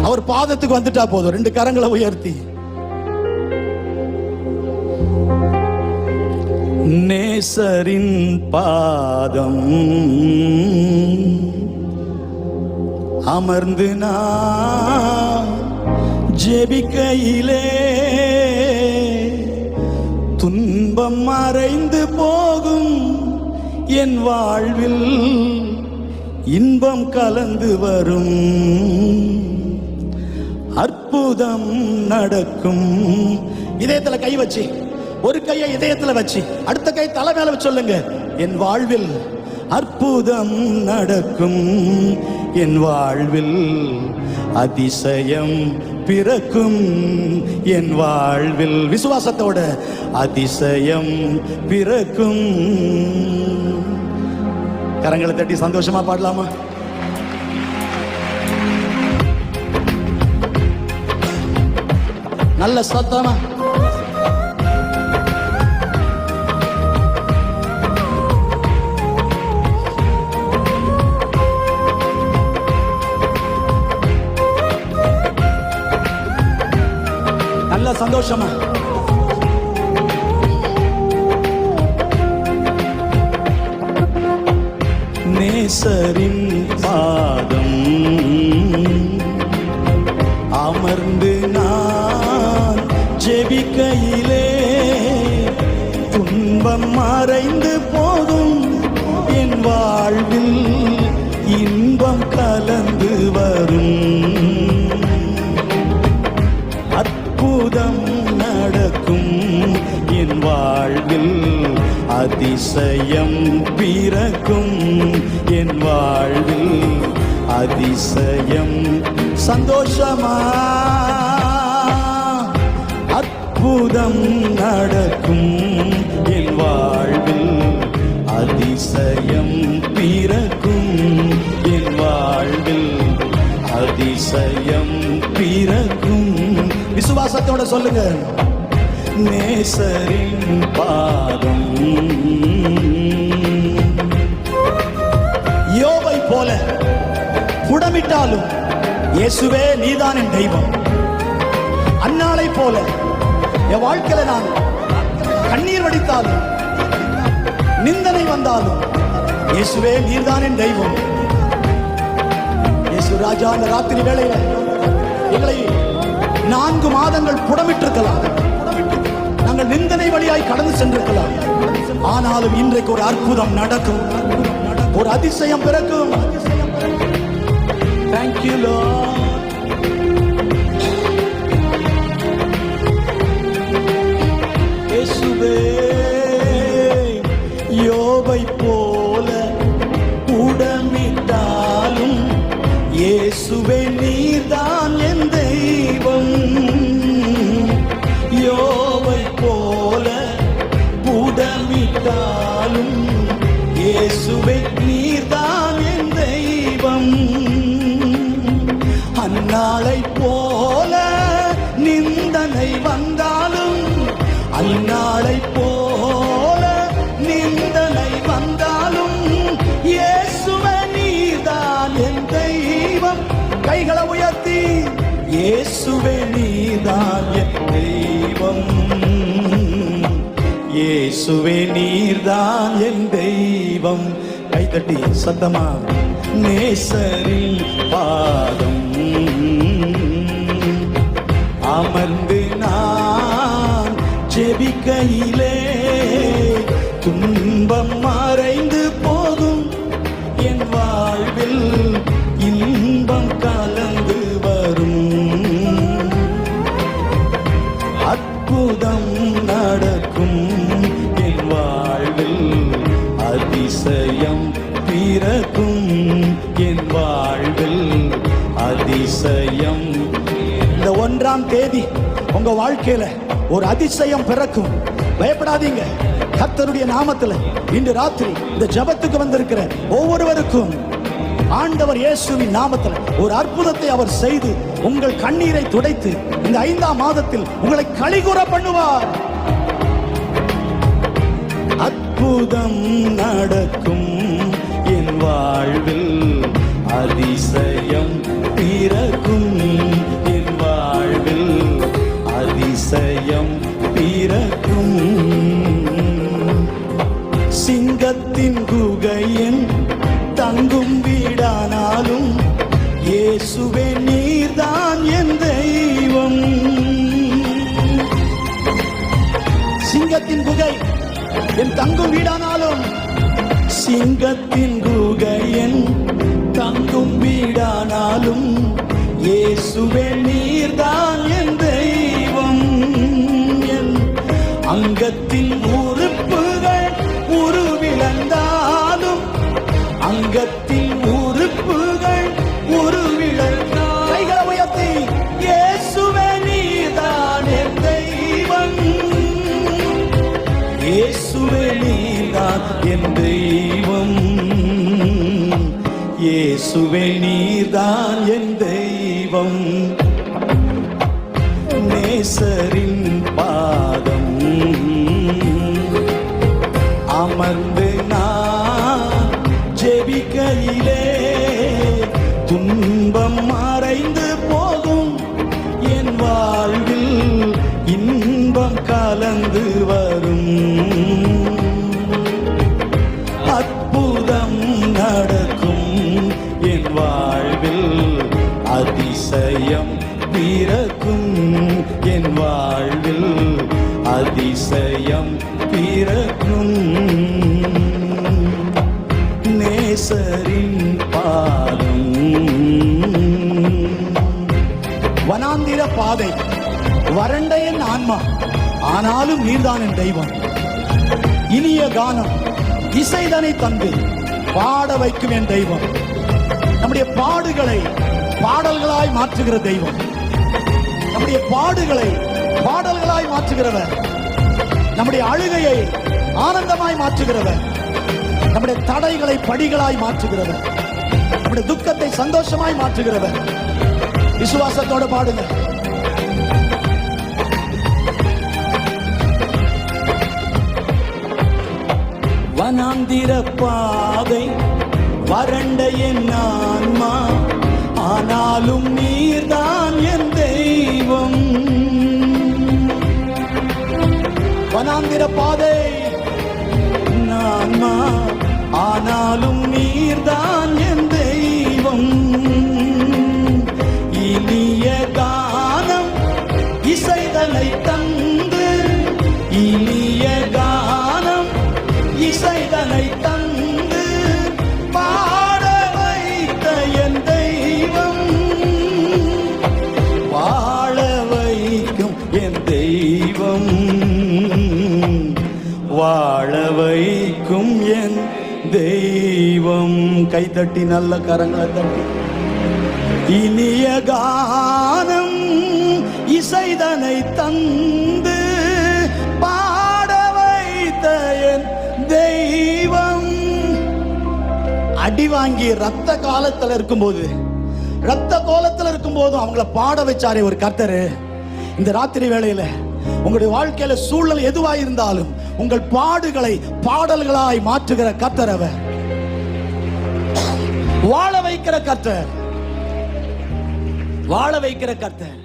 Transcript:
அவர் பாதத்துக்கு வந்துட்டா போதும். 2 கரங்களை உயர்த்தி நேசரின் பாதம் அமர்ந்து நான் ஜெபிக்கையிலே துன்பம் மறைந்து போகும், என் வாழ்வில் இன்பம் கலந்து வரும், அற்புதம் நடக்கும். இதயத்துல கை வச்சு, ஒரு கையை இதயத்துல வச்சு அடுத்த கை தலை மேல வச்சு சொல்லுங்க, என் வாழ்வில் அற்புதம் நடக்கும், என் வாழ்வில் அதிசயம் பிறக்கும், என் வாழ்வில் விசுவாசத்தோட அதிசயம் பிறக்கும். கரங்களை தட்டி சந்தோஷமா பாடலாமா? நல்ல சத்தமா நல்ல சந்தோஷமா நேசரின் பாதம் அமர்ந்து நான் ஜெபிக்கையிலே துன்பம் மறைந்து போகும், என் வாழ்வில் இன்பம் கலந்து வரும், அற்புதம் நடக்கும், என் வாழ்வில் அதிசயம் பிறக்கும், என் வாழ்வில் அதிசயம். சந்தோஷமா அற்புதம் நடக்கும், என் வாழ்வில் அதிசயம் பிறக்கும், என் வாழ்வில் அதிசயம் பிறக்கும். விசுவாசத்தோட சொல்லுங்க, நேசரின் பாதம். யோபை போல புடமிட்டாலும் இயேசுவே நீதான் என் தெய்வம். அன்னாளை போல என் வாழ்க்கையில நான் கண்ணீர் வடித்தாலும் நிந்தனை வந்தாலும் இயேசுவே நீதான் என் தெய்வம். இயேசு ராஜா அந்த ராத்திரி வேளையில எங்களை 4 மாதங்கள் புடமிட்டிருக்கலாம், நாங்கள் நிந்தனை வழியாய் கடந்து சென்றிருக்கலாம். ஆனாலும் இன்றைக்கு ஒரு அற்புதம் நடக்கும், ஒரு அதிசயம் பிறக்கும். Thank you Lord. இயேசுவே யோபை போல உடமிட்டாலும் இயேசுவே நீதான் என் தெய்வம். யோபை போல உடமிட்டாலும் இயேசுவே நீதான் என் தெய்வம். அந்நாளை போல நிந்தனை வந்தாலும், அந்நாளை போல நிந்தனை வந்தாலும் இயேசுவே நீதான் என் தெய்வம். கைகளை உயர்த்தி, இயேசுவே நீதான் என் தெய்வம், இயேசுவே நீர்தான் என் தெய்வம். கைதட்டி சத்தமா, நேசரின் பாதம் அமர்ந்து நான் ஜெபிக்கையிலே துன்பம் மறைந்து போகும், என் வாழ்வில் இன்பம் கலந்து வரும், அற்புதம் நடக்கும், என் வாழ்வில் அதிசயம் பிறக்கும், என் வாழ்வில் அதிசயம். இந்த 1ஆம் தேதி உங்க வாழ்க்கையில ஒரு அதிசயம் பிறக்கும். பயப்படாதீங்க. கர்த்தருடைய நாமத்தில் இன்று ராத்திரி இந்த ஜெபத்துக்கு வந்திருக்கிற ஒவ்வொருவருக்கும் ஆண்டவர் இயேசுவின் நாமத்தில் ஒரு அற்புதத்தை அவர் செய்து உங்கள் கண்ணீரை துடைத்து இந்த 5ஆம் மாதத்தில் உங்களை களிகூற பண்ணுவார். அற்புதம் நடக்கும், என் வாழ்வில் அதிசயம் பிறக்கும். குகையின் தங்கும் வீடானாலும் இயேசுவே நீர்தான் என் தெய்வம். சிங்கத்தின் குகை என் தங்கும் வீடானாலும், சிங்கத்தின் குகை என் தங்கும் வீடானாலும் இயேசுவே நீர்தான் என் தெய்வம். என் அங்கத்தின் உறுப்புகள் உருவிழந்தாலும், அங்கத்தின் உறுப்புகள் உருவிழந்தாலும், கைகளை உயர்த்தி இயேசுவே நீர்தான் என் தெய்வம். இயேசுவே நீர்தான் என் தெய்வம். இயேசுவே நீர்தான் என் தெய்வம். நேசரின் பாதம் அமர்ந்து நான் ஜெபிக்கையிலே துன்பம் மறைந்து போகும். என் வாழ்வில் இன்பம் கலந்து வரும். அற்புதம் நடக்கும் என் வாழ்வில், அதிசயம் பிறக்கும் என் வாழ்வில், அதிசயம் பிறக்கும். நேசரின் பாதம். வனாந்திர பாதை, வறண்ட என் ஆன்மா, ஆனாலும் நீர்தான் என் தெய்வம். இனிய கானம் இசைதனை தந்து பாட வைக்கும் என் தெய்வம். நம்முடைய பாடுகளை பாடல்களாய் மாற்றுகிற தெய்வம். நம்முடைய பாடுகளை பாடல்களாய் மாற்றுகிறவர். நம்முடைய அழுகையை ஆனந்தமாய் மாற்றுகிறவர். நம்முடைய தடைகளை படிகளாய் மாற்றுகிறவர். நம்முடைய துக்கத்தை சந்தோஷமாய் மாற்றுகிறவர். விசுவாசத்தோடு பாடுங்க. வனாந்திர பாதை, வறண்ட என் ஆன்மா, ஆனாலும் நீர்தான் என் தெய்வம். வனாந்திர பாதை ஆன்மா, ஆனாலும் நீர்தான் என் தெய்வம். இனிய கானம் இசைதனை தந்து, இனிய கானம் இசைதனை தந்து பாட வைத்த என் தெய்வம். வாழ வைக்கும் என் தெய்வம். வாழ வைக்கும் என் தெய்வம். கைதட்டி நல்ல கரங்களை தட்டி. இனிய கானம் இசைதனை தந்து பாட வைத்த என் தெய்வம். அடி வாங்கி ரத்த காலத்தில் இருக்கும்போது, ரத்த கோலத்தில் இருக்கும்போது அவங்கள பாட வச்சாரே ஒரு கர்த்தரு. இந்த ராத்திரி வேளையில உங்களுடைய வாழ்க்கையில சூழல் எதுவாய் இருந்தாலும் உங்கள் பாடுகளை பாடல்களாய் மாற்றுகிற கர்த்தர் அவர். வாழ வைக்கிற கர்த்தர், வாழ வைக்கிற கர்த்தர்.